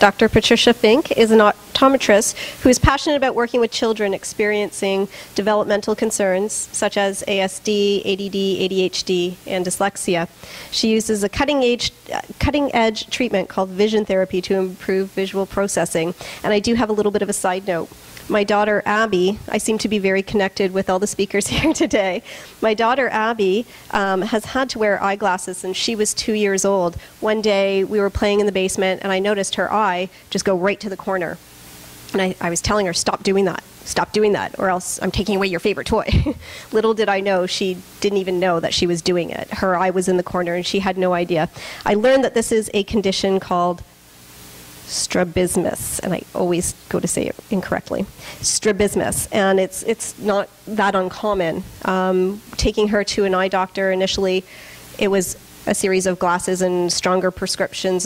Dr. Patricia Fink is an optometrist who is passionate about working with children experiencing developmental concerns such as ASD, ADD, ADHD, and dyslexia. She uses a cutting-edge treatment called vision therapy to improve visual processing. And I do have a little bit of a side note. My daughter, Abby, I seem to be very connected with all the speakers here today. My daughter, Abby, has had to wear eyeglasses since she was 2 years old. One day, we were playing in the basement, and I noticed her eye just go right to the corner. And I was telling her, stop doing that, or else I'm taking away your favorite toy. Little did I know, she didn't even know that she was doing it. Her eye was in the corner, and she had no idea. I learned that this is a condition called strabismus, and I always go to say it incorrectly. Strabismus, and it's not that uncommon. Taking her to an eye doctor initially, it was a series of glasses and stronger prescriptions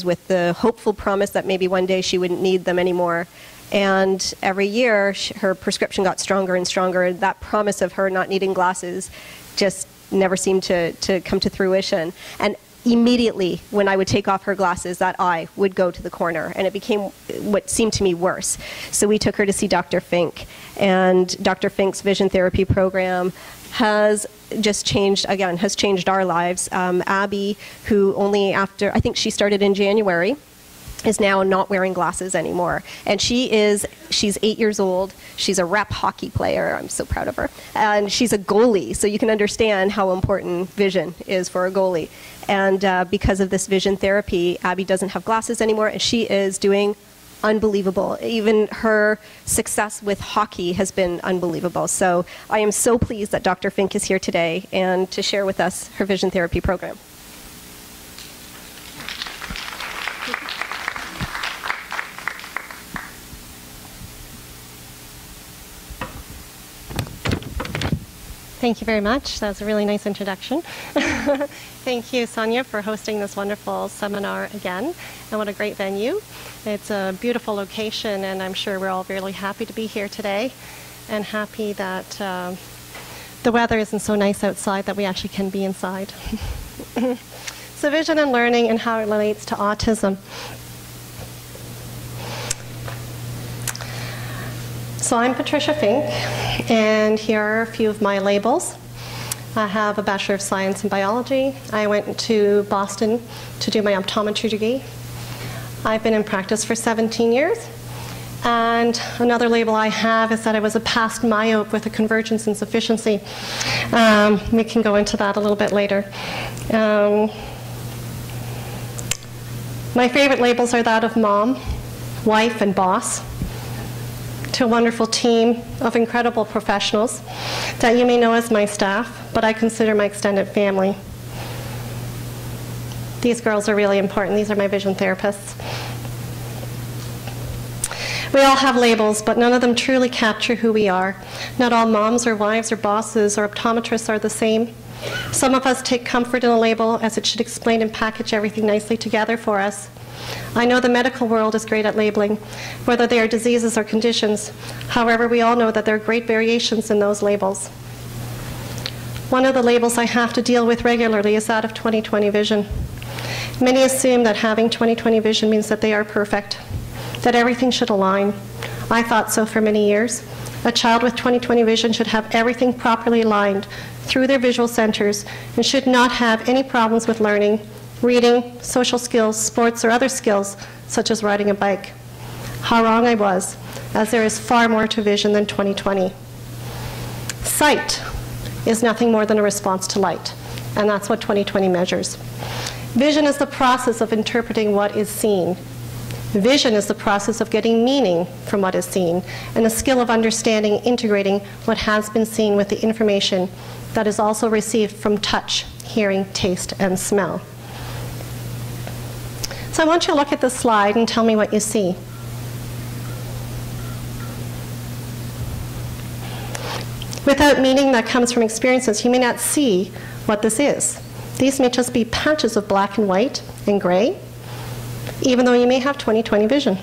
with the hopeful promise that maybe one day she wouldn't need them anymore. And every year, her prescription got stronger and stronger. That promise of her not needing glasses just never seemed to come to fruition. And immediately, when I would take off her glasses, that eye would go to the corner, and it became what seemed to me worse. So we took her to see Dr. Fink, and Dr. Fink's vision therapy program has just changed our lives. Abby, who only after, I think she started in January, is now not wearing glasses anymore. And she's 8 years old. She's a rep hockey player. I'm so proud of her. And she's a goalie, so you can understand how important vision is for a goalie. And because of this vision therapy, Abby doesn't have glasses anymore, and she is doing unbelievable. Even her success with hockey has been unbelievable. So I am so pleased that Dr. Fink is here today and to share with us her vision therapy program. Thank you very much. That was a really nice introduction. Thank you, Sonia, for hosting this wonderful seminar again. And what a great venue. It's a beautiful location, and I'm sure we're all really happy to be here today, and happy that the weather isn't so nice outside that we actually can be inside. So vision and learning and how it relates to autism. So I'm Patricia Fink, and here are a few of my labels. I have a Bachelor of Science in Biology. I went to Boston to do my optometry degree. I've been in practice for 17 years. And another label I have is that I was a past myope with a convergence insufficiency. We can go into that a little bit later. My favorite labels are that of mom, wife, and boss, to a wonderful team of incredible professionals that you may know as my staff, but I consider my extended family. These girls are really important. These are my vision therapists. We all have labels, but none of them truly capture who we are. Not all moms or wives or bosses or optometrists are the same. Some of us take comfort in a label as it should explain and package everything nicely together for us. I know the medical world is great at labeling, whether they are diseases or conditions. However, we all know that there are great variations in those labels. One of the labels I have to deal with regularly is that of 20/20 vision. Many assume that having 20/20 vision means that they are perfect, that everything should align. I thought so for many years. A child with 20/20 vision should have everything properly aligned through their visual centers and should not have any problems with learning, reading, social skills, sports, or other skills, such as riding a bike. How wrong I was, as there is far more to vision than 20/20. Sight is nothing more than a response to light, and that's what 20/20 measures. Vision is the process of interpreting what is seen. Vision is the process of getting meaning from what is seen, and a skill of understanding, integrating what has been seen with the information that is also received from touch, hearing, taste, and smell. So I want you to look at this slide and tell me what you see. Without meaning that comes from experiences, you may not see what this is. These may just be patches of black and white and gray, even though you may have 20/20 vision.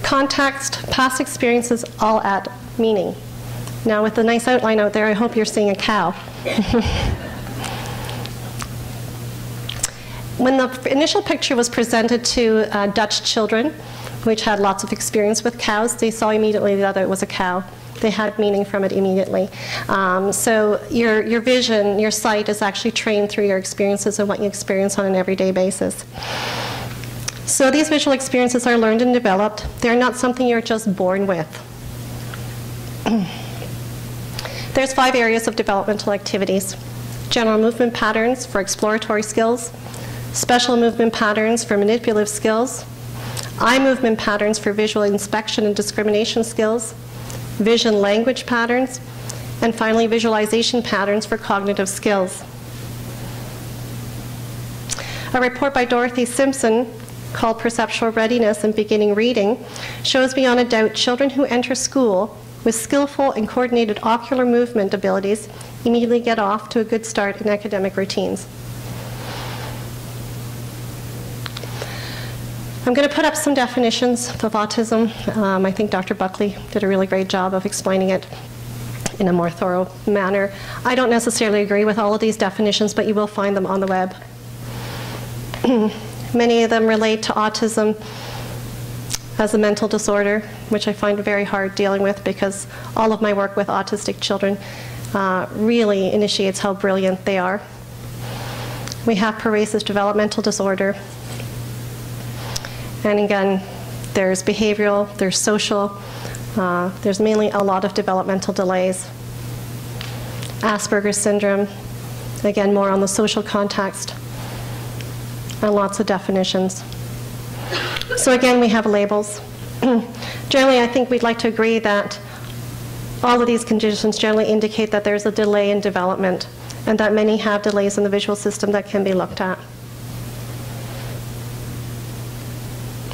Context, past experiences all add meaning. Now with the nice outline out there, I hope you're seeing a cow. When the initial picture was presented to Dutch children, which had lots of experience with cows, they saw immediately that it was a cow. They had meaning from it immediately. So your vision, your sight is actually trained through your experiences and what you experience on an everyday basis. So these visual experiences are learned and developed. They're not something you're just born with. There's 5 areas of developmental activities. General movement patterns for exploratory skills, special movement patterns for manipulative skills, eye movement patterns for visual inspection and discrimination skills, vision language patterns, and finally visualization patterns for cognitive skills. A report by Dorothy Simpson called Perceptual Readiness and Beginning Reading shows beyond a doubt children who enter school with skillful and coordinated ocular movement abilities immediately get off to a good start in academic routines. I'm going to put up some definitions of autism. I think Dr. Buckley did a really great job of explaining it in a more thorough manner. I don't necessarily agree with all of these definitions, but you will find them on the web. Many of them relate to autism as a mental disorder, which I find very hard dealing with because all of my work with autistic children really initiates how brilliant they are. We have pervasive developmental disorder. And again, there's behavioral, there's social, there's mainly a lot of developmental delays. Asperger's syndrome, again, more on the social context, and lots of definitions. So again, we have labels. Generally, I think we'd like to agree that all of these conditions generally indicate that there's a delay in development, and that many have delays in the visual system that can be looked at.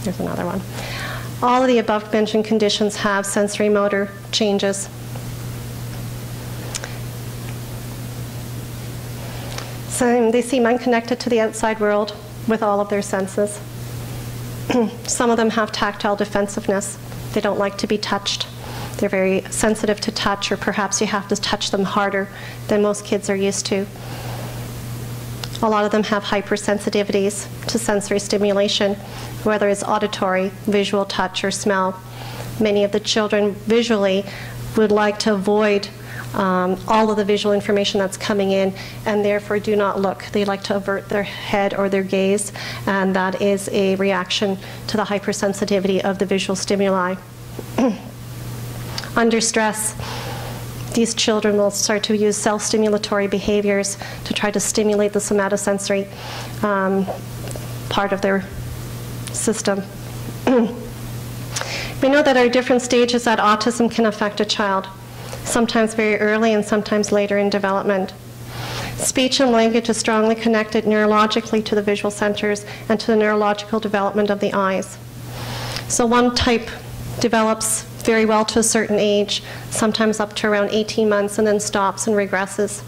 Here's another one. All of the above-mentioned conditions have sensory motor changes. So they seem unconnected to the outside world with all of their senses. Some of them have tactile defensiveness. They don't like to be touched. They're very sensitive to touch, or perhaps you have to touch them harder than most kids are used to. A lot of them have hypersensitivities to sensory stimulation, whether it's auditory, visual, touch, or smell. Many of the children visually would like to avoid all of the visual information that's coming in, and therefore do not look. They like to avert their head or their gaze, and that is a reaction to the hypersensitivity of the visual stimuli. Under stress, these children will start to use self-stimulatory behaviors to try to stimulate the somatosensory part of their system. We know that at different stages that autism can affect a child, sometimes very early and sometimes later in development. Speech and language is strongly connected neurologically to the visual centers and to the neurological development of the eyes. So one type develops very well to a certain age, sometimes up to around 18 months, and then stops and regresses.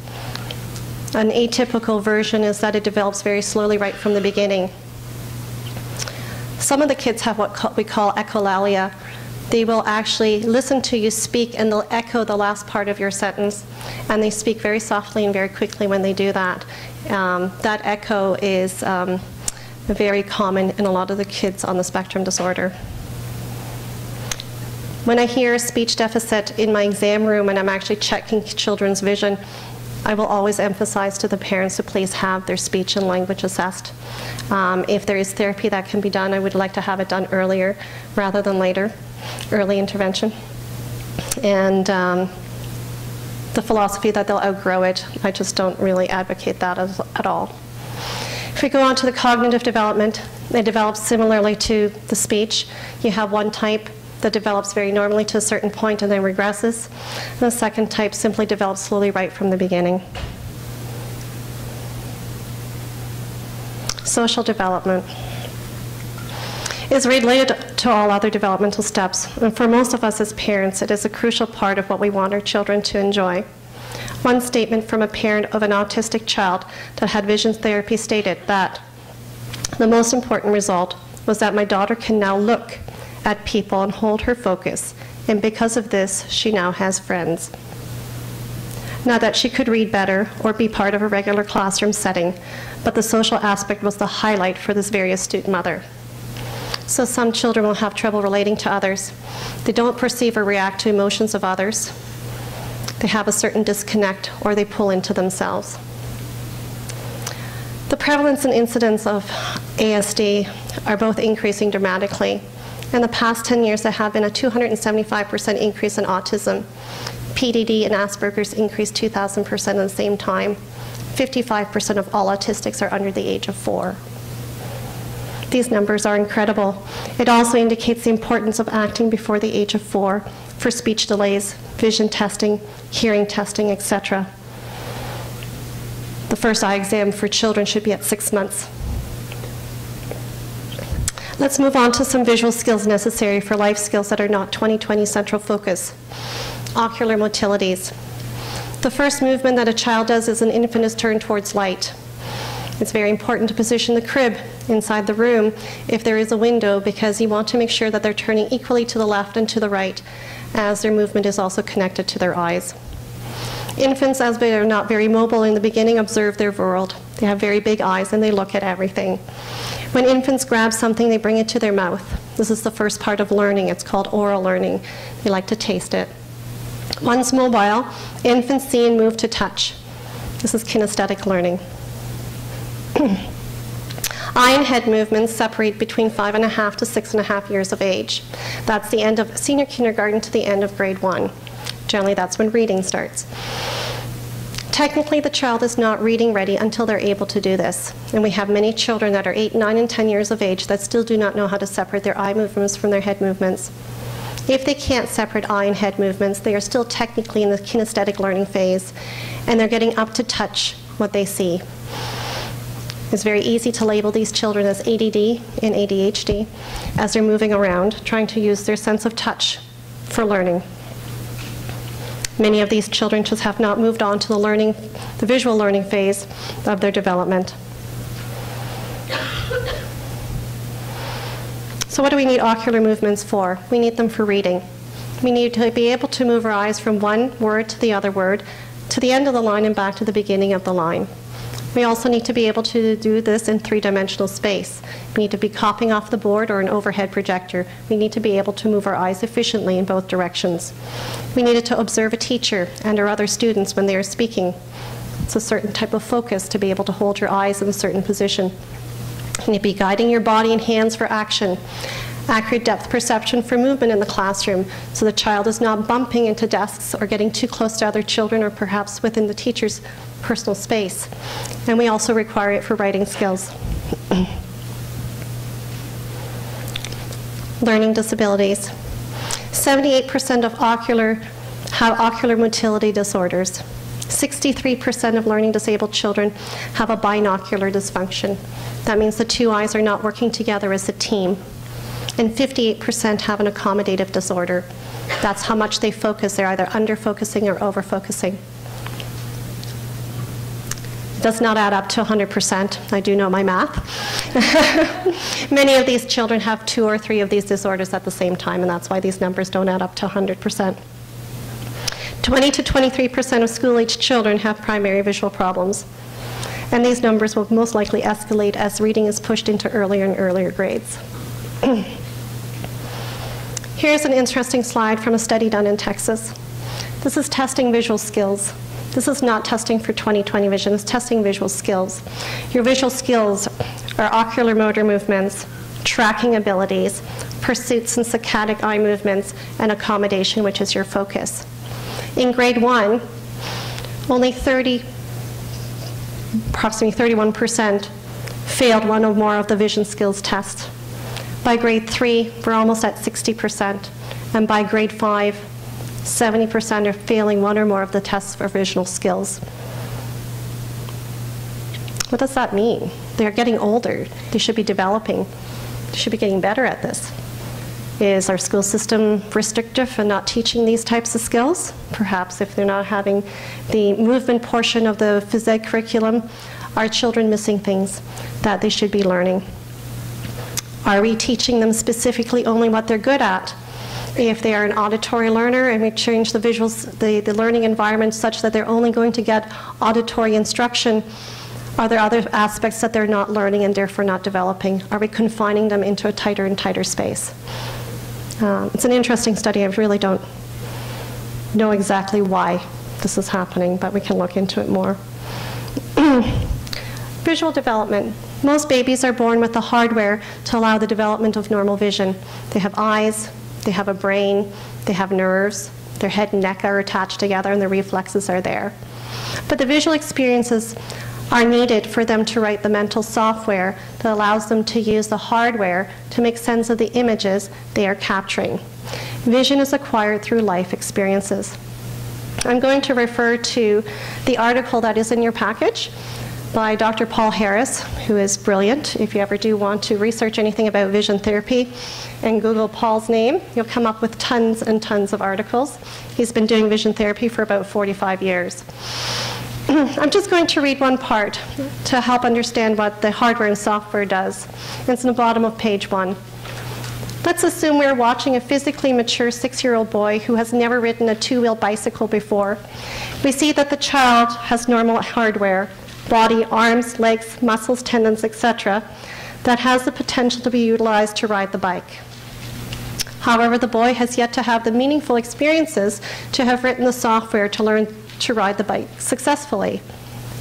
An atypical version is that it develops very slowly right from the beginning. Some of the kids have what we call echolalia. They will actually listen to you speak and they'll echo the last part of your sentence, and they speak very softly and very quickly when they do that. That echo is very common in a lot of the kids on the spectrum disorder. When I hear speech deficit in my exam room and I'm actually checking children's vision, I will always emphasize to the parents to please have their speech and language assessed. If there is therapy that can be done, I would like to have it done earlier rather than later, early intervention. And the philosophy that they'll outgrow it, I just don't really advocate that at all. If we go on to the cognitive development, it develops similarly to the speech. You have one type that develops very normally to a certain point and then regresses. And the second type simply develops slowly right from the beginning. Social development is related to all other developmental steps. And for most of us as parents, it is a crucial part of what we want our children to enjoy. One statement from a parent of an autistic child that had vision therapy stated that the most important result was that my daughter can now look at people and hold her focus, and because of this, she now has friends. Not that she could read better or be part of a regular classroom setting, but the social aspect was the highlight for this very astute mother. So some children will have trouble relating to others. They don't perceive or react to emotions of others. They have a certain disconnect, or they pull into themselves. The prevalence and incidence of ASD are both increasing dramatically. In the past 10 years, there have been a 275% increase in autism. PDD and Asperger's increased 2,000% in the same time. 55% of all autistics are under the age of 4. These numbers are incredible. It also indicates the importance of acting before the age of 4 for speech delays, vision testing, hearing testing, etc. The first eye exam for children should be at 6 months. Let's move on to some visual skills necessary for life skills that are not 2020 central focus. Ocular motilities. The first movement that a child does as an infant is turn towards light. It's very important to position the crib inside the room if there is a window, because you want to make sure that they're turning equally to the left and to the right, as their movement is also connected to their eyes. Infants, as they are not very mobile in the beginning, observe their world. They have very big eyes and they look at everything. When infants grab something, they bring it to their mouth. This is the first part of learning. It's called oral learning. They like to taste it. Once mobile, infants see and move to touch. This is kinesthetic learning. Eye and head movements separate between 5.5 to 6.5 years of age. That's the end of senior kindergarten to the end of grade 1. Generally, that's when reading starts. Technically, the child is not reading ready until they're able to do this. And we have many children that are 8, 9, and 10 years of age that still do not know how to separate their eye movements from their head movements. If they can't separate eye and head movements, they are still technically in the kinesthetic learning phase, and they're getting up to touch what they see. It's very easy to label these children as ADD and ADHD as they're moving around, trying to use their sense of touch for learning. Many of these children just have not moved on to the visual learning phase of their development. So what do we need ocular movements for? We need them for reading. We need to be able to move our eyes from one word to the other word, to the end of the line and back to the beginning of the line. We also need to be able to do this in 3-dimensional space. We need to be copying off the board or an overhead projector. We need to be able to move our eyes efficiently in both directions. We needed to observe a teacher and our other students when they are speaking. It's a certain type of focus to be able to hold your eyes in a certain position. You need to be guiding your body and hands for action. Accurate depth perception for movement in the classroom, so the child is not bumping into desks or getting too close to other children or perhaps within the teacher's personal space. And we also require it for writing skills. Learning disabilities. 78% of have ocular motility disorders. 63% of learning disabled children have a binocular dysfunction. That means the two eyes are not working together as a team. And 58% have an accommodative disorder. That's how much they focus. They're either under-focusing or over-focusing. It does not add up to 100%. I do know my math. Many of these children have 2 or 3 of these disorders at the same time, and that's why these numbers don't add up to 100%. 20 to 23% of school-aged children have primary visual problems. And these numbers will most likely escalate as reading is pushed into earlier and earlier grades. Here's an interesting slide from a study done in Texas. This is testing visual skills. This is not testing for 20/20 vision, it's testing visual skills. Your visual skills are ocular motor movements, tracking abilities, pursuits and saccadic eye movements, and accommodation, which is your focus. In grade 1, only approximately 31% failed one or more of the vision skills tests. By grade 3, we're almost at 60%, and by grade 5, 70% are failing one or more of the tests for visual skills. What does that mean? They're getting older. They should be developing. They should be getting better at this. Is our school system restrictive and not teaching these types of skills? Perhaps if they're not having the movement portion of the phys ed curriculum, are children missing things that they should be learning? Are we teaching them specifically only what they're good at If they are an auditory learner and we change the visuals, the learning environment such that they're only going to get auditory instruction, are there other aspects that they're not learning and therefore not developing? Are we confining them into a tighter and tighter space? It's an interesting study. I really don't know exactly why this is happening, but we can look into it more. Visual development. Most babies are born with the hardware to allow the development of normal vision. They have eyes, they have a brain, they have nerves, their head and neck are attached together, and the reflexes are there. But the visual experiences are needed for them to write the mental software that allows them to use the hardware to make sense of the images they are capturing. Vision is acquired through life experiences. I'm going to refer to the article that is in your package by Dr. Paul Harris, who is brilliant. If you ever do want to research anything about vision therapy and Google Paul's name, you'll come up with tons and tons of articles. He's been doing vision therapy for about 45 years. I'm just going to read one part to help understand what the hardware and software does. It's in the bottom of page 1. Let's assume we're watching a physically mature 6-year-old boy who has never ridden a 2-wheel bicycle before. We see that the child has normal hardware, body, arms, legs, muscles, tendons, etc., that has the potential to be utilized to ride the bike. However, the boy has yet to have the meaningful experiences to have written the software to learn to ride the bike successfully.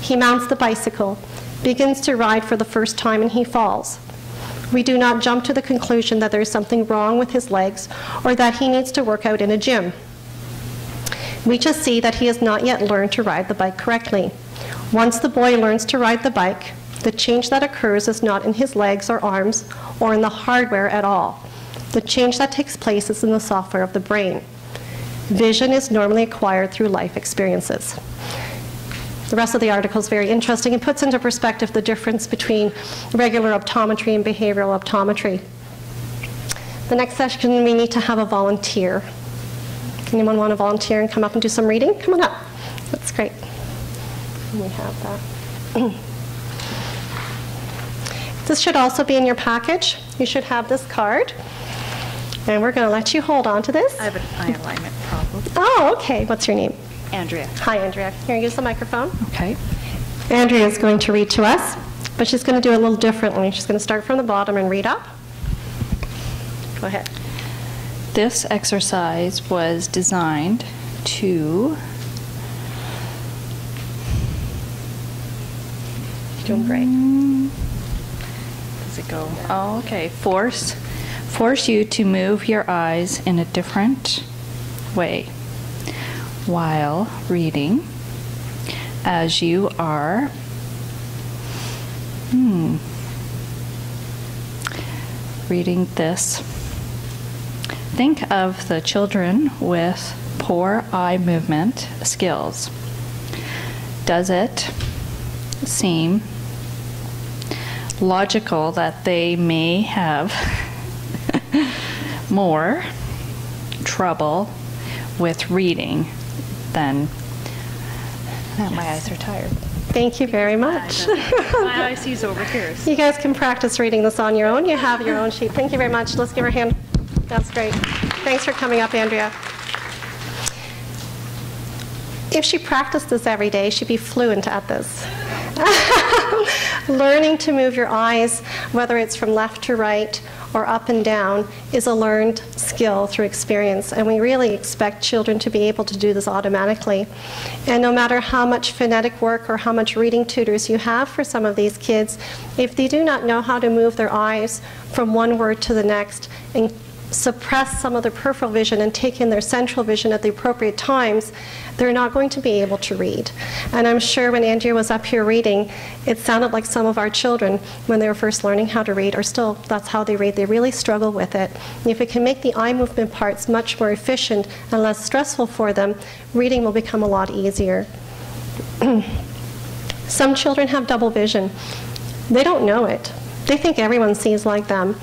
He mounts the bicycle, begins to ride for the first time, and he falls. We do not jump to the conclusion that there is something wrong with his legs or that he needs to work out in a gym. We just see that he has not yet learned to ride the bike correctly. Once the boy learns to ride the bike, the change that occurs is not in his legs or arms or in the hardware at all. The change that takes place is in the software of the brain. Vision is normally acquired through life experiences. The rest of the article is very interesting and puts into perspective the difference between regular optometry and behavioral optometry. The next session, we need to have a volunteer. Anyone want to volunteer and come up and do some reading? Come on up. That's great. We have that. This should also be in your package. You should have this card. And we're going to let you hold on to this. I have an eye alignment problem. Oh, okay. What's your name? Andrea. Hi, Andrea. Here, use the microphone. Okay. Andrea is going to read to us, but she's going to do it a little differently. She's going to start from the bottom and read up. Go ahead. This exercise was designed to... You're doing great. Does it go? Oh, okay. Force you to move your eyes in a different way while reading as you are reading this. Think of the children with poor eye movement skills. Does it seem logical that they may have more trouble with reading than... My eyes are tired. Thank you very much. My eye sees over here. You guys can practice reading this on your own. You have your own sheet. Thank you very much. Let's give her a hand. That's great. Thanks for coming up, Andrea. If she practiced this every day, she'd be fluent at this. Learning to move your eyes, whether it's from left to right or up and down, is a learned skill through experience. And we really expect children to be able to do this automatically. And no matter how much phonetic work or how much reading tutors you have for some of these kids, if they do not know how to move their eyes from one word to the next and suppress some of their peripheral vision and take in their central vision at the appropriate times, they're not going to be able to read. And I'm sure when Andrea was up here reading, it sounded like some of our children, when they were first learning how to read, or still, that's how they read, they really struggle with it. And if we can make the eye movement parts much more efficient and less stressful for them, reading will become a lot easier. Some children have double vision. They don't know it. They think everyone sees like them.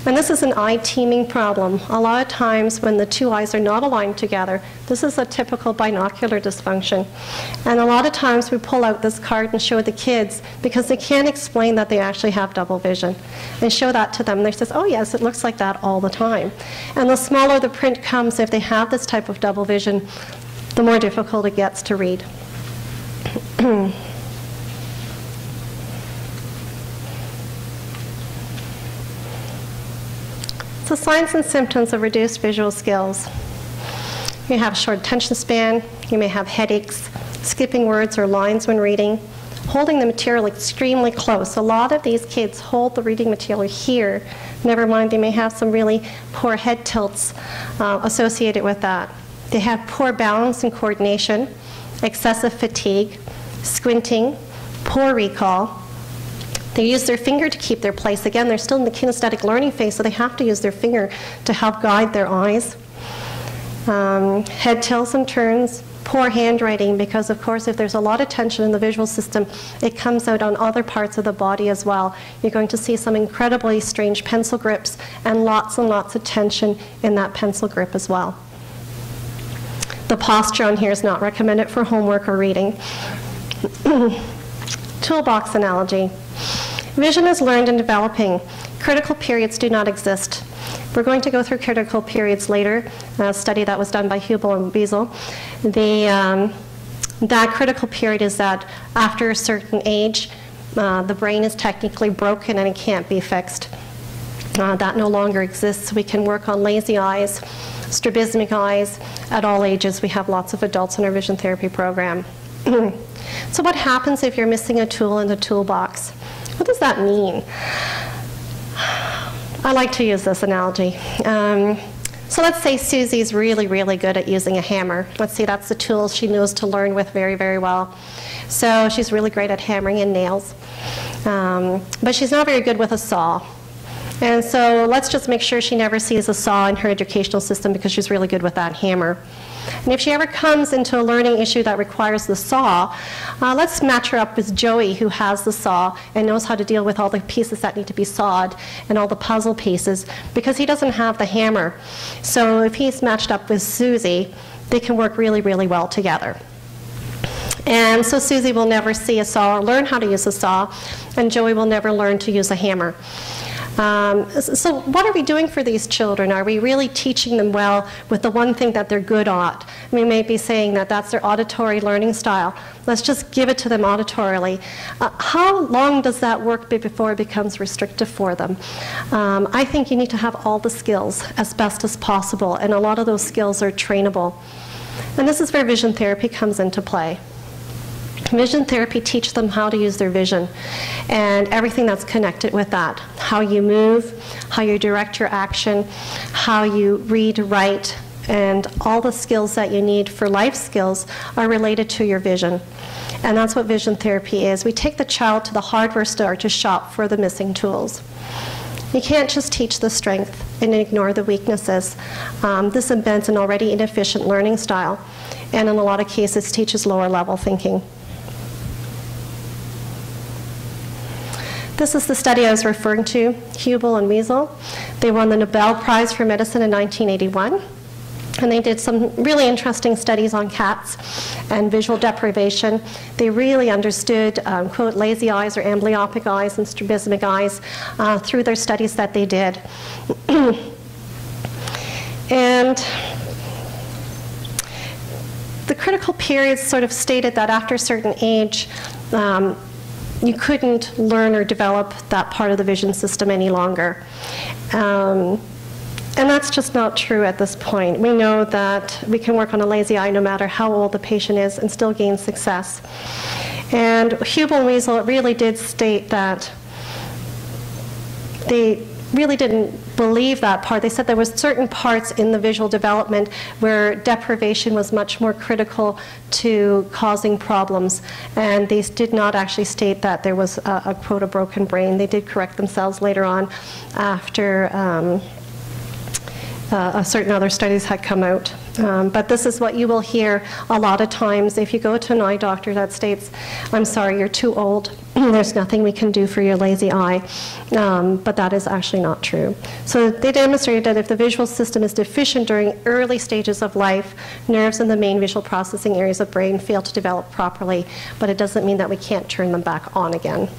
And this is an eye teaming problem. A lot of times when the two eyes are not aligned together, this is a typical binocular dysfunction. And a lot of times we pull out this card and show the kids because they can't explain that they actually have double vision. And show that to them. They say, oh yes, it looks like that all the time. And the smaller the print comes, if they have this type of double vision, the more difficult it gets to read. So signs and symptoms of reduced visual skills. You have short attention span, you may have headaches, skipping words or lines when reading, holding the material extremely close. A lot of these kids hold the reading material here. Never mind, they may have some really poor head tilts associated with that. They have poor balance and coordination, excessive fatigue, squinting, poor recall. They use their finger to keep their place. Again, they're still in the kinesthetic learning phase, so they have to use their finger to help guide their eyes. Head tilts and turns, poor handwriting, because of course if there's a lot of tension in the visual system, it comes out on other parts of the body as well. You're going to see some incredibly strange pencil grips and lots of tension in that pencil grip as well. The posture on here is not recommended for homework or reading. Toolbox analogy. Vision is learned and developing. Critical periods do not exist. We're going to go through critical periods later, a study that was done by Hubel and Wiesel. That critical period is that after a certain age, the brain is technically broken and it can't be fixed. That no longer exists. We can work on lazy eyes, strabismic eyes at all ages. We have lots of adults in our vision therapy program. So what happens if you're missing a tool in the toolbox? What does that mean? I like to use this analogy. So let's say Susie's really good at using a hammer. Let's say that's the tool she knows to learn with very well. So she's really great at hammering in nails. But she's not very good with a saw. And so let's just make sure she never sees a saw in her educational system because she's really good with that hammer. And if she ever comes into a learning issue that requires the saw, let's match her up with Joey, who has the saw and knows how to deal with all the pieces that need to be sawed and all the puzzle pieces, because he doesn't have the hammer. So if he's matched up with Susie, they can work really well together. And so Susie will never see a saw or learn how to use a saw, and Joey will never learn to use a hammer. So what are we doing for these children? Are we really teaching them well with the one thing that they're good at? We may be saying that that's their auditory learning style. Let's just give it to them auditorily. How long does that work before it becomes restrictive for them? I think you need to have all the skills as best as possible, and a lot of those skills are trainable. And this is where vision therapy comes into play. Vision therapy teaches them how to use their vision and everything that's connected with that. How you move, how you direct your action, how you read, write, and all the skills that you need for life skills are related to your vision. And that's what vision therapy is. We take the child to the hardware store to shop for the missing tools. You can't just teach the strength and ignore the weaknesses. This embeds an already inefficient learning style, and in a lot of cases teaches lower level thinking. This is the study I was referring to, Hubel and Wiesel. They won the Nobel Prize for Medicine in 1981. And they did some really interesting studies on cats and visual deprivation. They really understood, quote, lazy eyes or amblyopic eyes and strabismic eyes through their studies that they did. And the critical periods sort of stated that after a certain age, you couldn't learn or develop that part of the vision system any longer. And that's just not true at this point. We know that we can work on a lazy eye no matter how old the patient is and still gain success. And Hubel and Wiesel really did state that they really didn't believe that part. They said there was certain parts in the visual development where deprivation was much more critical to causing problems, and they did not actually state that there was a quote, a broken brain. They did correct themselves later on after certain other studies had come out. But this is what you will hear a lot of times if you go to an eye doctor that states, I'm sorry, you're too old. there's nothing we can do for your lazy eye, but that is actually not true. So they demonstrated that if the visual system is deficient during early stages of life, nerves in the main visual processing areas of brain fail to develop properly, but it doesn't mean that we can't turn them back on again.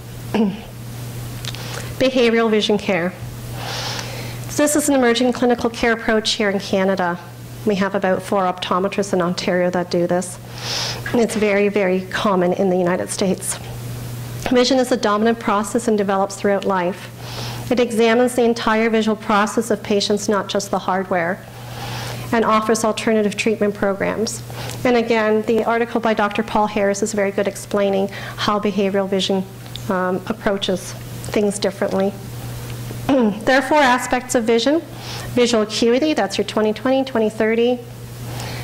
Behavioral vision care. So this is an emerging clinical care approach here in Canada. We have about 4 optometrists in Ontario that do this. And it's very, very common in the United States. Vision is a dominant process and develops throughout life. It examines the entire visual process of patients, not just the hardware, and offers alternative treatment programs. And again, the article by Dr. Paul Harris is very good explaining how behavioral vision approaches things differently. There are 4 aspects of vision. Visual acuity, that's your 20/20, 20/30.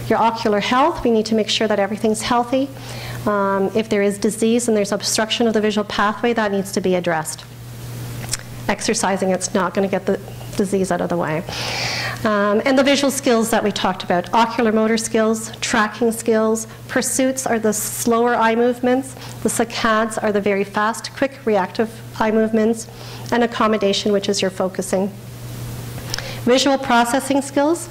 Your ocular health, we need to make sure that everything's healthy. If there is disease and there's obstruction of the visual pathway, that needs to be addressed. Exercising, it's not going to get the disease out of the way. And the visual skills that we talked about, ocular motor skills, tracking skills, pursuits are the slower eye movements, the saccades are the very fast, quick, reactive eye movements, and accommodation, which is your focusing. Visual processing skills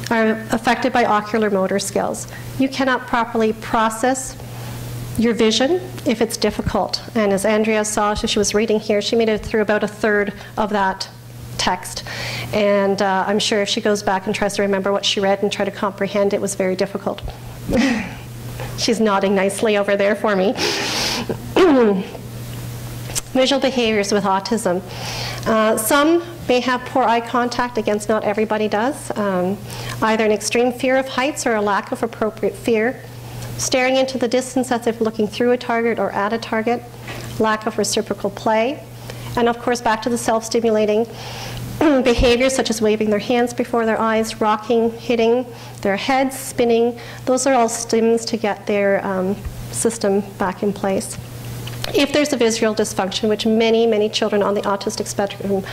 are affected by ocular motor skills. You cannot properly process your vision if it's difficult. And as Andrea saw, she was reading here, she made it through about 1/3 of that text. And I'm sure if she goes back and tries to remember what she read and try to comprehend, it was very difficult. She's nodding nicely over there for me. Visual behaviors with autism. Some may have poor eye contact, against not everybody does. Either an extreme fear of heights or a lack of appropriate fear. Staring into the distance as if looking through a target or at a target. Lack of reciprocal play. And of course, back to the self-stimulating behaviors such as waving their hands before their eyes, rocking, hitting their heads, spinning. Those are all stims to get their system back in place. If there's a visual dysfunction, which many, many children on the autistic spectrum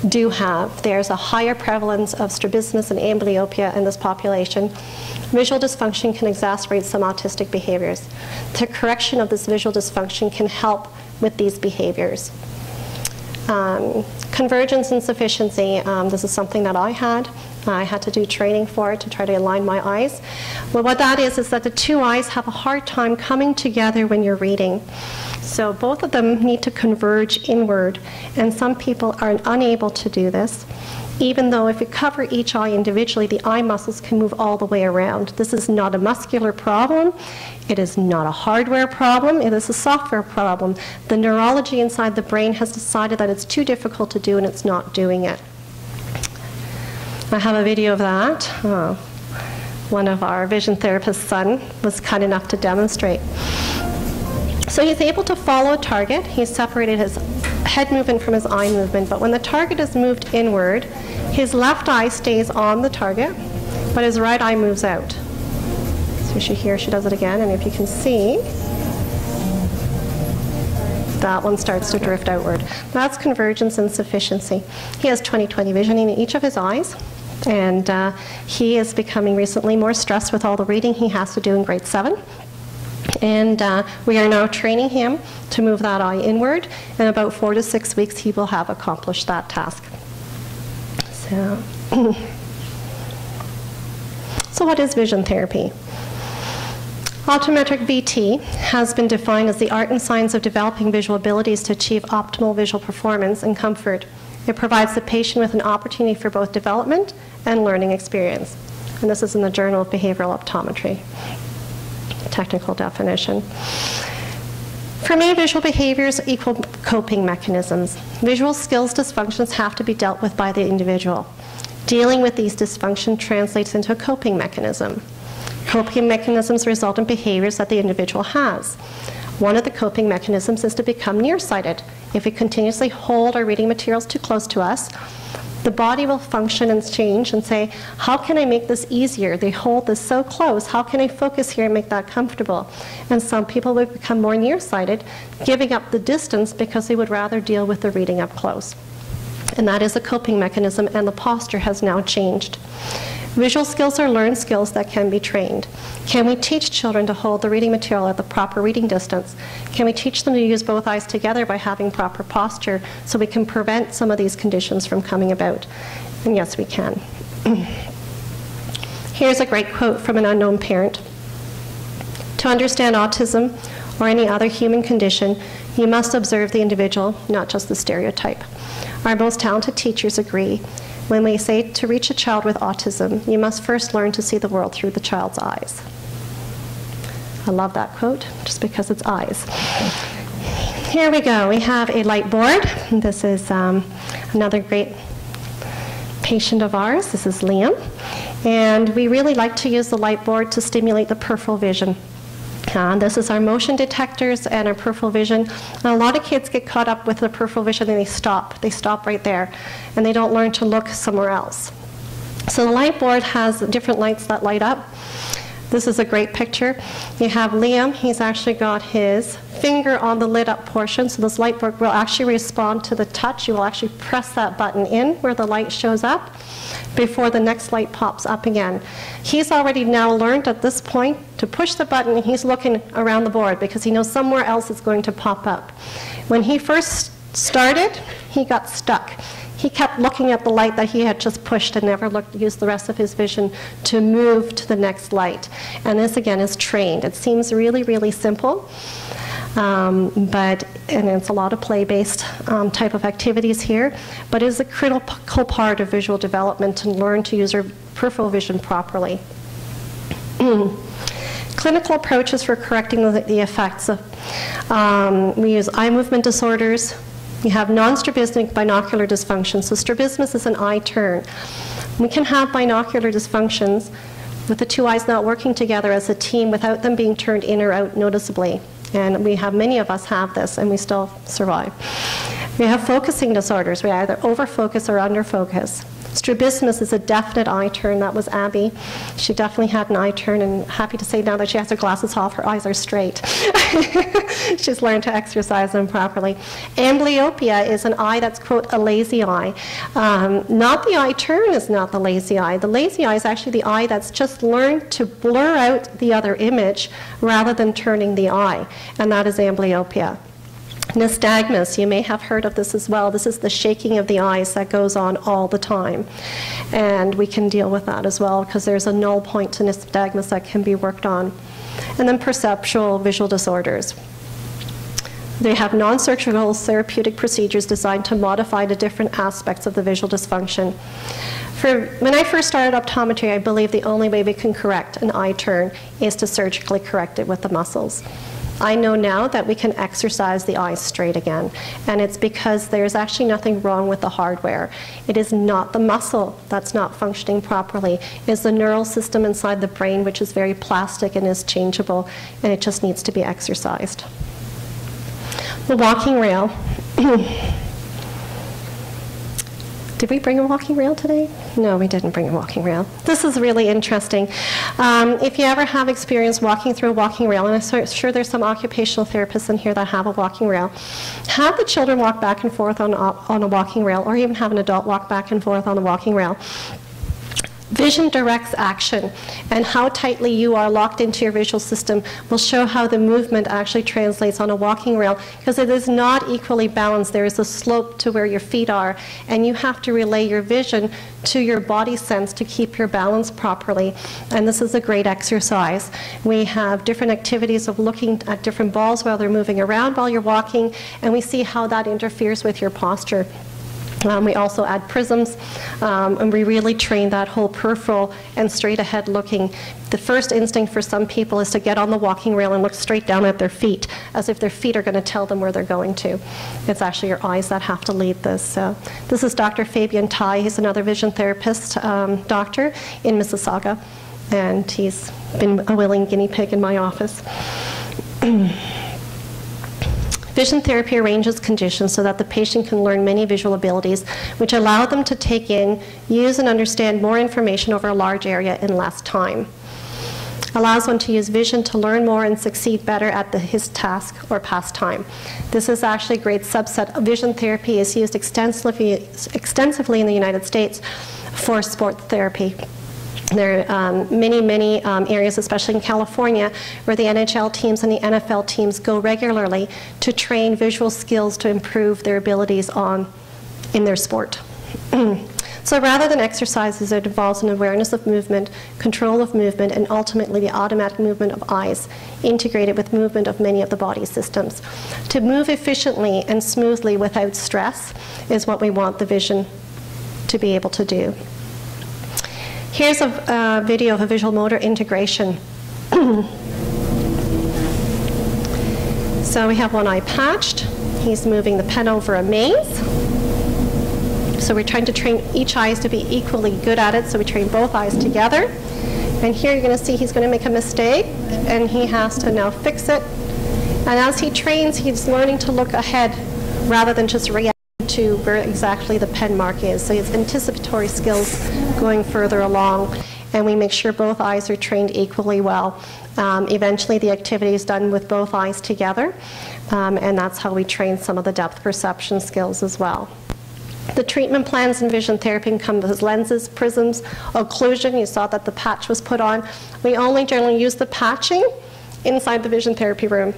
do have, there's a higher prevalence of strabismus and amblyopia in this population. Visual dysfunction can exacerbate some autistic behaviors. The correction of this visual dysfunction can help with these behaviors. Convergence insufficiency, this is something that I had. I had to do training for it to try to align my eyes. Well, what that is that the 2 eyes have a hard time coming together when you're reading. So both of them need to converge inward, and some people are unable to do this, even though if you cover each eye individually, the eye muscles can move all the way around. This is not a muscular problem. It is not a hardware problem. It is a software problem. The neurology inside the brain has decided that it's too difficult to do, and it's not doing it. I have a video of that. One of our vision therapist's son was kind enough to demonstrate. So he's able to follow a target. He's separated his head movement from his eye movement, but when the target is moved inward, his left eye stays on the target, but his right eye moves out. So here she does it again, and if you can see, that one starts to drift outward. That's convergence insufficiency. He has 20/20 vision in each of his eyes, and he is becoming recently more stressed with all the reading he has to do in grade 7. And we are now training him to move that eye inward. In about 4 to 6 weeks, he will have accomplished that task. So what is vision therapy? Optometric VT has been defined as the art and science of developing visual abilities to achieve optimal visual performance and comfort. It provides the patient with an opportunity for both development and learning experience. And this is in the Journal of Behavioral Optometry. Technical definition. For me, visual behaviors equal coping mechanisms. Visual skills dysfunctions have to be dealt with by the individual. Dealing with these dysfunctions translates into a coping mechanism. Coping mechanisms result in behaviors that the individual has. One of the coping mechanisms is to become nearsighted. If we continuously hold our reading materials too close to us, the body will function and change and say, how can I make this easier? They hold this so close. How can I focus here and make that comfortable? And some people will become more nearsighted, giving up the distance because they would rather deal with the reading up close. And that is a coping mechanism, and the posture has now changed. Visual skills are learned skills that can be trained. Can we teach children to hold the reading material at the proper reading distance? Can we teach them to use both eyes together by having proper posture so we can prevent some of these conditions from coming about? And yes, we can. Here's a great quote from an unknown parent. To understand autism or any other human condition, you must observe the individual, not just the stereotype. Our most talented teachers agree. When we say to reach a child with autism, you must first learn to see the world through the child's eyes. I love that quote, just because it's eyes. Here we go. We have a light board. This is another great patient of ours. This is Liam. And we really like to use the light board to stimulate the peripheral vision. This is our motion detectors and our peripheral vision. And a lot of kids get caught up with the peripheral vision and they stop. They stop right there. And they don't learn to look somewhere else. So the light board has different lights that light up. This is a great picture. You have Liam. He's actually got his finger on the lit up portion. So this light board will actually respond to the touch. You will actually press that button in where the light shows up before the next light pops up again. He's already now learned at this point to push the button and he's looking around the board because he knows somewhere else it's going to pop up. When he first started, he got stuck. He kept looking at the light that he had just pushed and never used the rest of his vision to move to the next light. And this again is trained. It seems really, really simple. And it's a lot of play-based type of activities here, but it is a critical part of visual development to learn to use our peripheral vision properly. Clinical approaches for correcting the effects of, we use eye movement disorders. We have non-strabismic binocular dysfunction. So strabismus is an eye turn. We can have binocular dysfunctions with the two eyes not working together as a team without them being turned in or out noticeably. And we have, many of us have this, and we still survive. We have focusing disorders. We either overfocus or underfocus. Strabismus is a definite eye turn. That was Abby. She definitely had an eye turn, and happy to say now that she has her glasses off, her eyes are straight. She's learned to exercise them properly. Amblyopia is an eye that's, quote, a lazy eye. Not the eye turn is not the lazy eye. The lazy eye is actually the eye that's just learned to blur out the other image rather than turning the eye, and that is amblyopia. Nystagmus, you may have heard of this as well. This is the shaking of the eyes that goes on all the time. And we can deal with that as well because there's a null point to nystagmus that can be worked on. And then perceptual visual disorders. They have non-surgical therapeutic procedures designed to modify the different aspects of the visual dysfunction. When I first started optometry, I believe the only way we can correct an eye turn is to surgically correct it with the muscles. I know now that we can exercise the eyes straight again, and it's because there's actually nothing wrong with the hardware. It is not the muscle that's not functioning properly. It's the neural system inside the brain, which is very plastic and is changeable, and it just needs to be exercised. The walking rail. Did we bring a walking rail today? No, we didn't bring a walking rail. This is really interesting. If you ever have experience walking through a walking rail, and I'm sure there's some occupational therapists in here that have a walking rail, have the children walk back and forth on a walking rail, or even have an adult walk back and forth on a walking rail. Vision directs action, and how tightly you are locked into your visual system will show how the movement actually translates on a walking rail, because it is not equally balanced. There is a slope to where your feet are, and you have to relay your vision to your body sense to keep your balance properly, and this is a great exercise. We have different activities of looking at different balls while they're moving around while you're walking, and we see how that interferes with your posture. We also add prisms, and we really train that whole peripheral and straight ahead looking. The first instinct for some people is to get on the walking rail and look straight down at their feet, as if their feet are going to tell them where they're going to. It's actually your eyes that have to lead this. This is Dr. Fabian Tai. He's another vision therapist doctor in Mississauga, and he's been a willing guinea pig in my office. Vision therapy arranges conditions so that the patient can learn many visual abilities, which allow them to take in, use, and understand more information over a large area in less time. Allows one to use vision to learn more and succeed better at his task or pastime. This is actually a great subset. Vision therapy is used extensively in the United States for sport therapy. There are many areas, especially in California, where the NHL teams and the NFL teams go regularly to train visual skills to improve their abilities in their sport. So rather than exercises, it involves an awareness of movement, control of movement, and ultimately the automatic movement of eyes, integrated with movement of many of the body systems. To move efficiently and smoothly without stress is what we want the vision to be able to do. Here's a video of a visual motor integration. So we have one eye patched. He's moving the pen over a maze. So we're trying to train each eye to be equally good at it, so we train both eyes together. And here you're going to see he's going to make a mistake, and he has to now fix it. And as he trains, he's learning to look ahead rather than just react to where exactly the pen mark is. So it's anticipatory skills going further along, and we make sure both eyes are trained equally well. Eventually the activity is done with both eyes together, and that's how we train some of the depth perception skills as well. The treatment plans in vision therapy encompass lenses, prisms, occlusion. You saw that the patch was put on. We only generally use the patching inside the vision therapy room.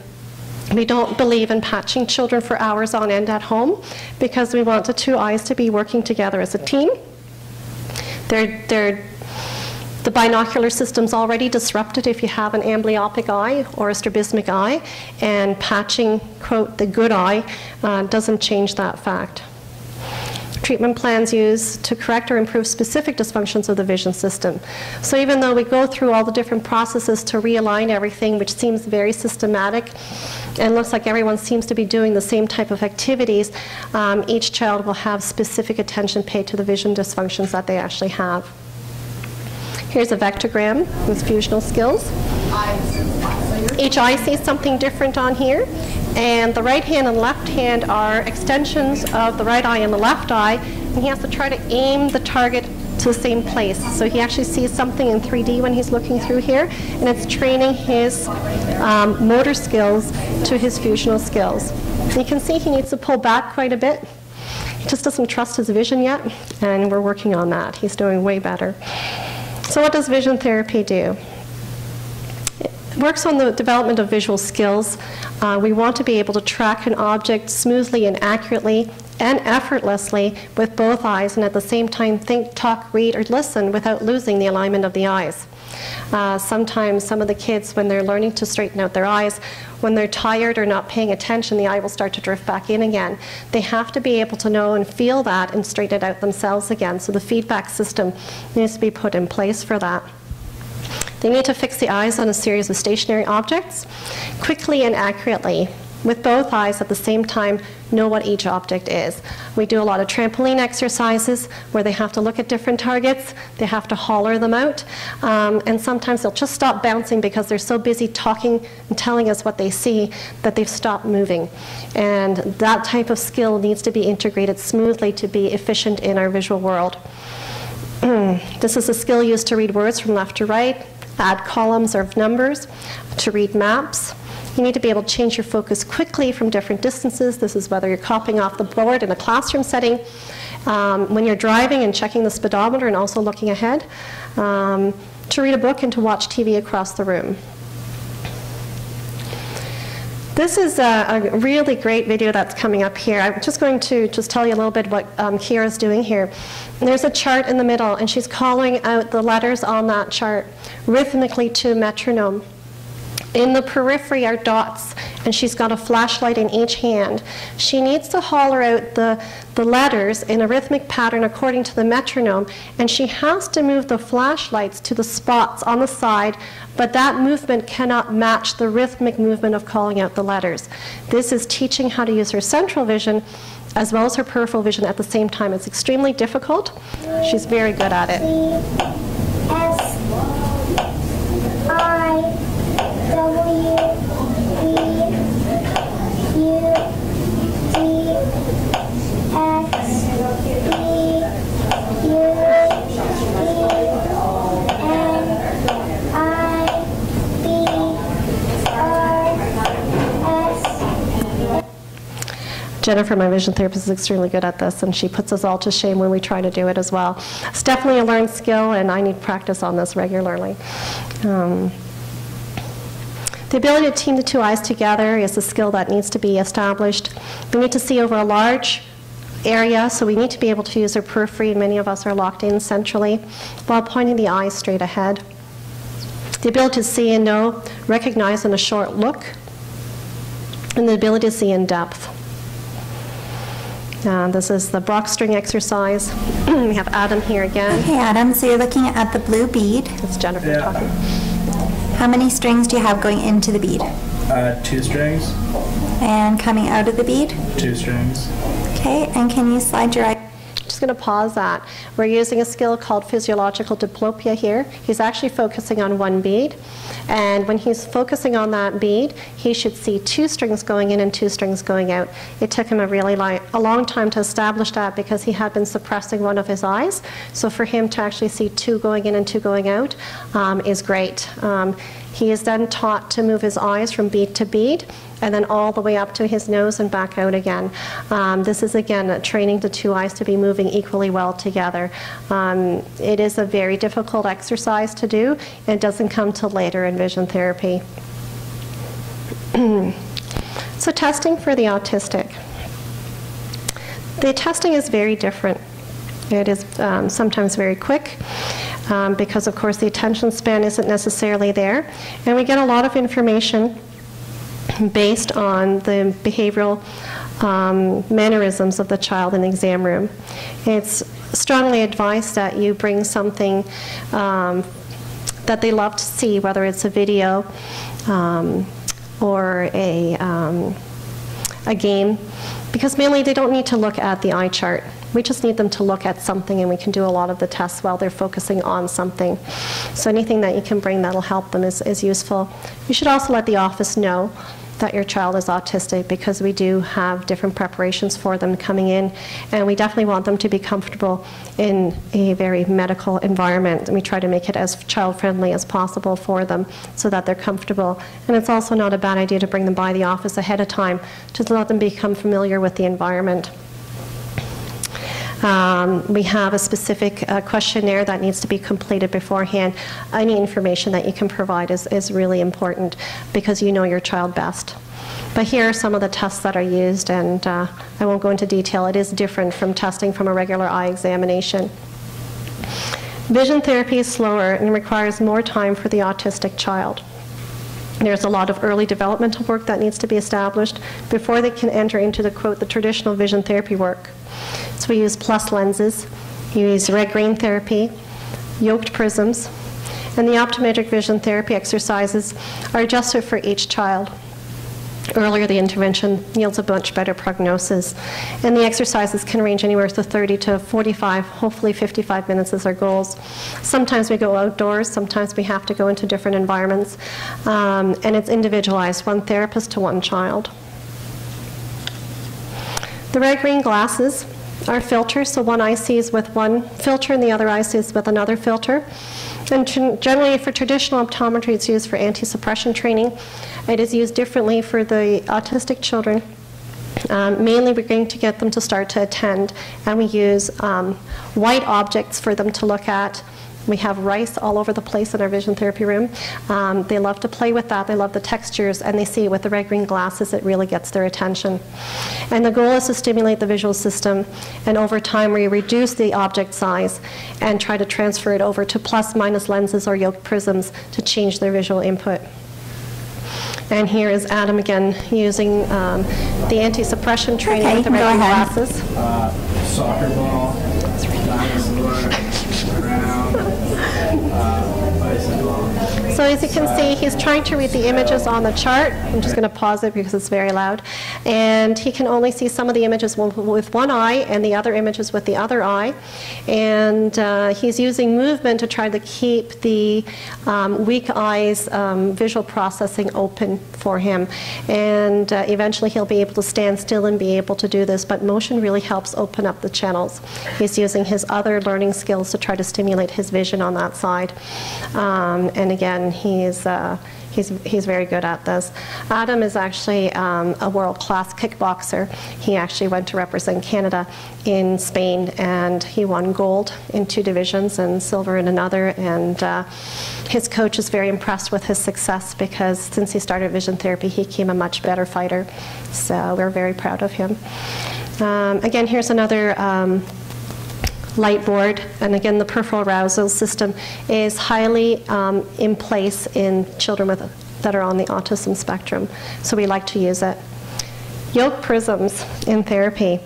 We don't believe in patching children for hours on end at home because we want the two eyes to be working together as a team. The binocular system's already disrupted if you have an amblyopic eye or a strabismic eye, and patching, quote, the good eye doesn't change that fact. Treatment plans used to correct or improve specific dysfunctions of the vision system. So even though we go through all the different processes to realign everything, which seems very systematic, and looks like everyone seems to be doing the same type of activities, each child will have specific attention paid to the vision dysfunctions that they actually have. Here's a vectogram with fusional skills. Each eye sees something different on here, and the right hand and left hand are extensions of the right eye and the left eye, and he has to try to aim the target to the same place. So he actually sees something in 3D when he's looking through here, and it's training his motor skills to his fusional skills. And you can see he needs to pull back quite a bit. He just doesn't trust his vision yet, and we're working on that. He's doing way better. So what does vision therapy do? It works on the development of visual skills. We want to be able to track an object smoothly and accurately and effortlessly with both eyes, and at the same time think, talk, read, or listen without losing the alignment of the eyes. Sometimes some of the kids, when they're learning to straighten out their eyes, when they're tired or not paying attention, the eye will start to drift back in again. They have to be able to know and feel that and straighten it out themselves again. So the feedback system needs to be put in place for that. They need to fix the eyes on a series of stationary objects quickly and accurately. With both eyes at the same time, know what each object is. We do a lot of trampoline exercises where they have to look at different targets, they have to holler them out, and sometimes they'll just stop bouncing because they're so busy talking and telling us what they see that they've stopped moving. And that type of skill needs to be integrated smoothly to be efficient in our visual world. This is a skill used to read words from left to right, add columns of numbers, to read maps. You need to be able to change your focus quickly from different distances. This is whether you're copying off the board in a classroom setting, when you're driving and checking the speedometer and also looking ahead, to read a book and to watch TV across the room. This is a really great video that's coming up here. I'm just going to tell you a little bit what Kira's doing here. There's a chart in the middle, and she's calling out the letters on that chart rhythmically to a metronome. In the periphery are dots, and she's got a flashlight in each hand. She needs to holler out the letters in a rhythmic pattern according to the metronome, and she has to move the flashlights to the spots on the side, but that movement cannot match the rhythmic movement of calling out the letters. This is teaching how to use her central vision as well as her peripheral vision at the same time. It's extremely difficult. She's very good at it. Jennifer, my vision therapist, is extremely good at this, and she puts us all to shame when we try to do it as well. It's definitely a learned skill, and I need practice on this regularly. The ability to team the two eyes together is a skill that needs to be established. We need to see over a large area, so we need to be able to use our periphery, and many of us are locked in centrally, while pointing the eyes straight ahead. The ability to see and know, recognize in a short look, and the ability to see in depth. This is the Brock string exercise. We have Adam here again. Okay, Adam, so you're looking at the blue bead. It's Jennifer talking. How many strings do you have going into the bead? 2 strings. And coming out of the bead? 2 strings. Okay, and can you slide your eye? Just going to pause that. We're using a skill called physiological diplopia here. He's actually focusing on one bead. And when he's focusing on that bead, he should see 2 strings going in and 2 strings going out. It took him a long time to establish that because he had been suppressing one of his eyes. So for him to actually see 2 going in and 2 going out is great. He is then taught to move his eyes from bead to bead, and then all the way up to his nose and back out again. This is, again, training the 2 eyes to be moving equally well together. It is a very difficult exercise to do, and it doesn't come till later in vision therapy. So testing for the autistic. The testing is very different. It is sometimes very quick. Because, of course, the attention span isn't necessarily there. And we get a lot of information based on the behavioral mannerisms of the child in the exam room. It's strongly advised that you bring something that they love to see, whether it's a video or a game, because mainly they don't need to look at the eye chart. We just need them to look at something, and we can do a lot of the tests while they're focusing on something. So anything that you can bring that'll help them is useful. You should also let the office know that your child is autistic, because we do have different preparations for them coming in, and we definitely want them to be comfortable in a very medical environment. And we try to make it as child-friendly as possible for them so that they're comfortable. And it's also not a bad idea to bring them by the office ahead of time to let them become familiar with the environment. We have a specific questionnaire that needs to be completed beforehand. Any information that you can provide is really important, because you know your child best. But here are some of the tests that are used, and I won't go into detail. It is different from testing from a regular eye examination. Vision therapy is slower and requires more time for the autistic child. There's a lot of early developmental work that needs to be established before they can enter into the, quote, the traditional vision therapy work. So we use plus lenses, we use red-green therapy, yoked prisms, and the optometric vision therapy exercises are adjusted for each child. Earlier, the intervention yields a much better prognosis. And the exercises can range anywhere to 30 to 45, hopefully 55 minutes is our goals. Sometimes we go outdoors, sometimes we have to go into different environments. And it's individualized, one therapist to one child. The red-green glasses are filters, so one eye sees with one filter and the other eye sees with another filter. And generally for traditional optometry, it's used for anti-suppression training. It is used differently for the autistic children. Mainly we're going to get them to start to attend, and we use white objects for them to look at. We have rice all over the place in our vision therapy room. They love to play with that. They love the textures, and they see with the red-green glasses, it really gets their attention. And the goal is to stimulate the visual system, and over time we reduce the object size and try to transfer it over to plus-minus lenses or yoked prisms to change their visual input. And here is Adam again using the anti-suppression training with the red-green glasses. Soccer ball, dinosaur, ground, bicycle. So as you can see, he's trying to read the images on the chart. I'm just going to pause it because it's very loud. And he can only see some of the images with one eye and the other images with the other eye. And he's using movement to try to keep the weak eye's visual processing open for him. And eventually he'll be able to stand still and be able to do this. But motion really helps open up the channels. He's using his other learning skills to try to stimulate his vision on that side. And again, He's very good at this. Adam is actually a world-class kickboxer. He actually went to represent Canada in Spain, and he won gold in 2 divisions and silver in another. And his coach is very impressed with his success because since he started vision therapy, he became a much better fighter. So we're very proud of him. Again, here's another light board, and again the peripheral arousal system is highly in place in children that are on the autism spectrum, so we like to use it. Yoke prisms in therapy.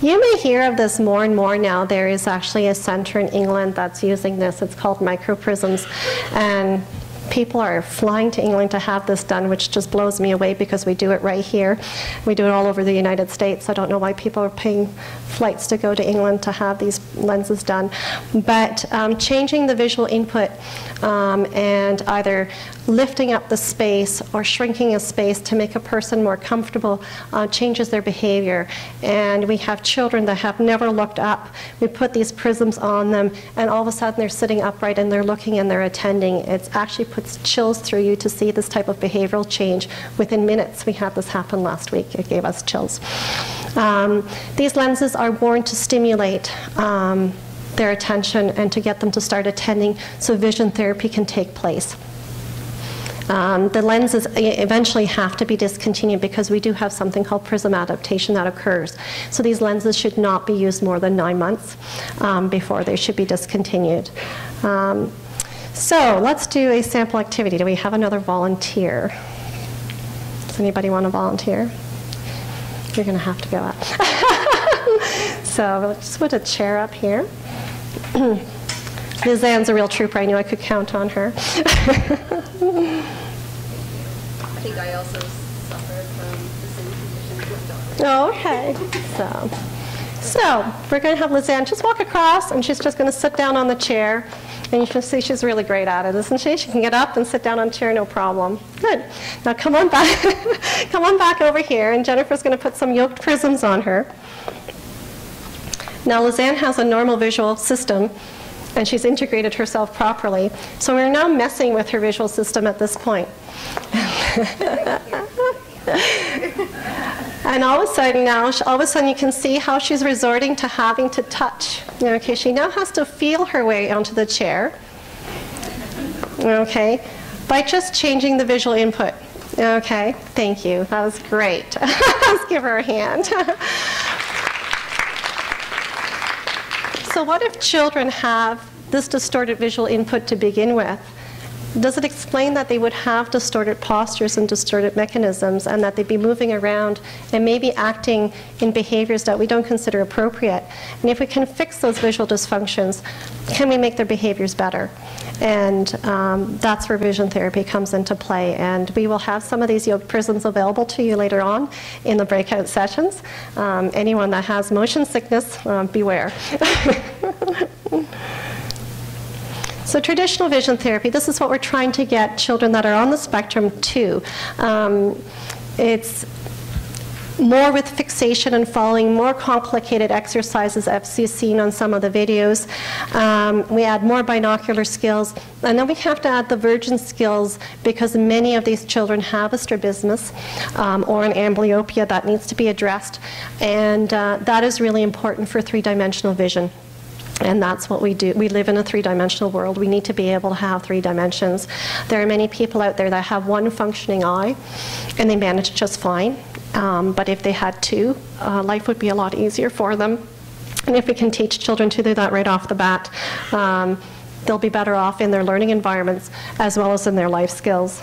You may hear of this more and more now. There is actually a center in England that's using this. It's called microprisms, and people are flying to England to have this done, which just blows me away because we do it right here. We do it all over the United States. I don't know why people are paying flights to go to England to have these lenses done. But changing the visual input and either lifting up the space or shrinking a space to make a person more comfortable changes their behavior. And we have children that have never looked up. We put these prisms on them, and all of a sudden they're sitting upright and they're looking and they're attending. It actually puts chills through you to see this type of behavioral change within minutes. We had this happen last week. It gave us chills. These lenses are worn to stimulate their attention and to get them to start attending so vision therapy can take place. The lenses eventually have to be discontinued because we do have something called prism adaptation that occurs. So these lenses should not be used more than 9 months before they should be discontinued. So let's do a sample activity. Do we have another volunteer? Does anybody want to volunteer? You're going to have to go up. So we'll just put a chair up here. Lizanne's a real trooper. I knew I could count on her. I think I also suffered from the same condition with daughter. Oh, okay. So we're going to have Lizanne just walk across, and she's just going to sit down on the chair. And you can see she's really great at it, isn't she? She can get up and sit down on a chair, no problem. Good. Now come on back. Come on back over here, and Jennifer's going to put some yoked prisms on her. Now Lizanne has a normal visual system, and she's integrated herself properly. So we're now messing with her visual system at this point. And all of a sudden you can see how she's resorting to having to touch. Okay, she now has to feel her way onto the chair. Okay, by just changing the visual input. Okay, thank you. That was great. Let's give her a hand. So what if children have this distorted visual input to begin with? Does it explain that they would have distorted postures and distorted mechanisms, and that they'd be moving around and maybe acting in behaviors that we don't consider appropriate? And if we can fix those visual dysfunctions, can we make their behaviors better? And that's where vision therapy comes into play. And we will have some of these yoked prisms available to you later on in the breakout sessions. Anyone that has motion sickness, beware. So traditional vision therapy, this is what we're trying to get children that are on the spectrum to. It's more with fixation and following more complicated exercises as you've seen on some of the videos. We add more binocular skills, and then we have to add the virgin skills because many of these children have a strabismus or an amblyopia that needs to be addressed, and that is really important for three-dimensional vision. And that's what we do. We live in a three-dimensional world. We need to be able to have 3 dimensions. There are many people out there that have one functioning eye, and they manage just fine. But if they had 2, life would be a lot easier for them. And if we can teach children to do that right off the bat, they'll be better off in their learning environments as well as in their life skills.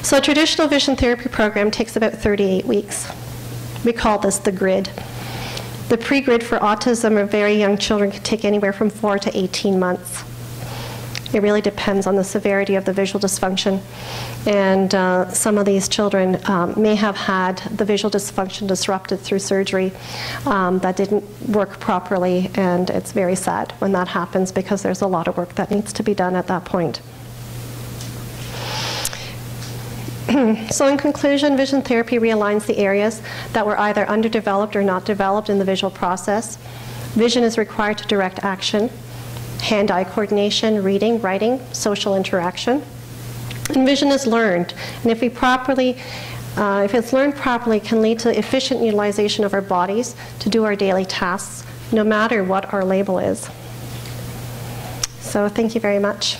So a traditional vision therapy program takes about 38 weeks. We call this the grid. The pre-grid for autism or very young children can take anywhere from 4 to 18 months. It really depends on the severity of the visual dysfunction. And some of these children may have had the visual dysfunction disrupted through surgery that didn't work properly, and it's very sad when that happens because there's a lot of work that needs to be done at that point. So in conclusion, vision therapy realigns the areas that were either underdeveloped or not developed in the visual process. Vision is required to direct action. hand-eye coordination, reading, writing, social interaction. And vision is learned, and if it's learned properly, can lead to efficient utilization of our bodies to do our daily tasks, no matter what our label is. So thank you very much.